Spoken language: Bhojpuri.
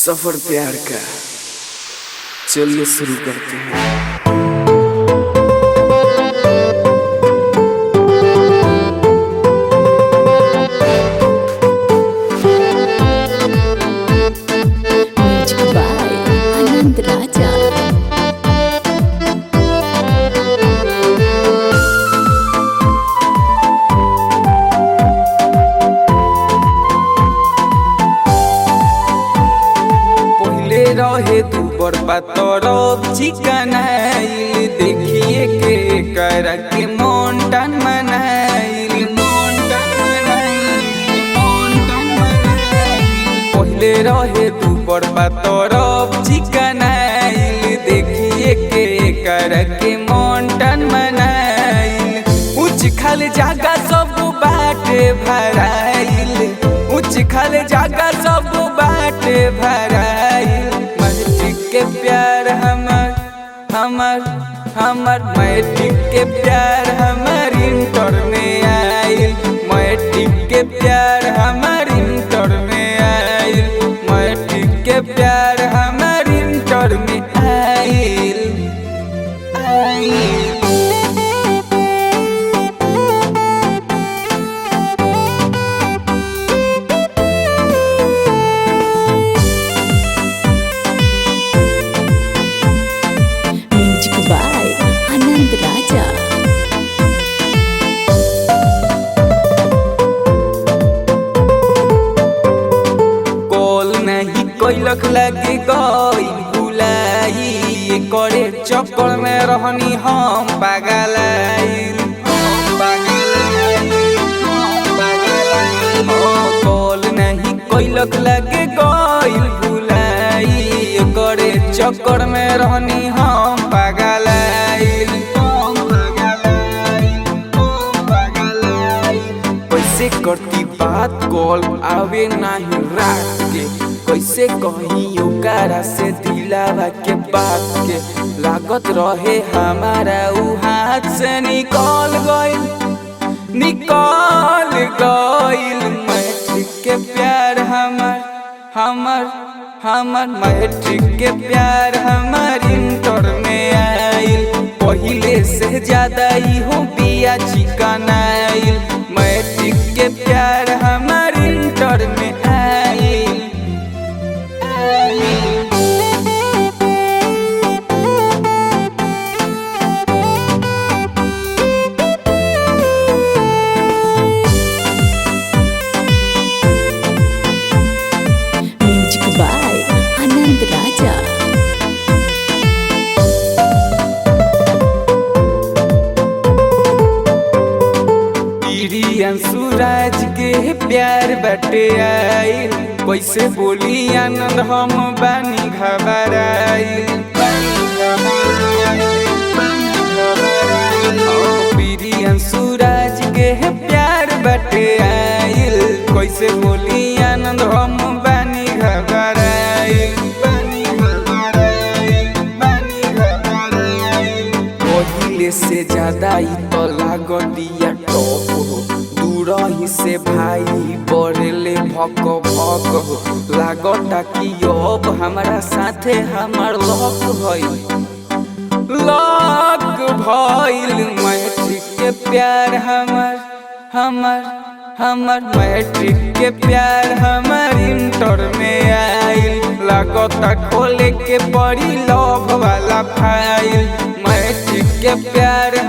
सफर प्यार का चलिए शुरू करते हैं। रहे तू बरपातर चिकन देखिए के कर के मोन्टन मनाइल पहले रहे तू बरपातर चिकन देखिए के कर के मोन्टन मनाइल उच्च खल जागा सब बाटे भराइल उच्च खल जागा सब बाटे भराइल के प्यार हमर मैट्रिक के प्यार हमर इंटर में आइल मैट्रिक के प्यार हमर इंटर में आइल मैट्रिक के प्यार हमर इंटर में आइल कोइलक लगे गई बुलाई करे चक्कर में रहनी हम पागल कॉल नहीं कोइलक लगे गई बुलाई करे चक्कर में रहनी हम पागल कैसे करती बात कॉल आवे नहीं रात के कैसे कहीं ओकरा से दिलावा के बात के लागत रहे हमारा उ हाथ से निकल गइल मैट्रिक के प्यार हमर मैट्रिक के प्यार हमर इंटर में आइल पहिले से ज्यादा ही हो बिया चिकन आइल मैट्रिक के प्यार हमर इंटर में आइल सूरज के प्यार बटे आइल कैसे बोली आनंद हम बानी घबराइल सूरज के प्यार बटे आइल कैसे बोली आनंद हम बानी घबराइल पहिले से ज्यादा ही तो लागतिया टॉप रही से भाई बड़े भक भक लागता कि अब हमारा साथे हमार लक भइल मैट्रिक के प्यार हमर मैट्रिक के प्यार हमर इंटर में आइल लागता खोले के पड़ी लव वाला फाइल मैट्रिक के प्यार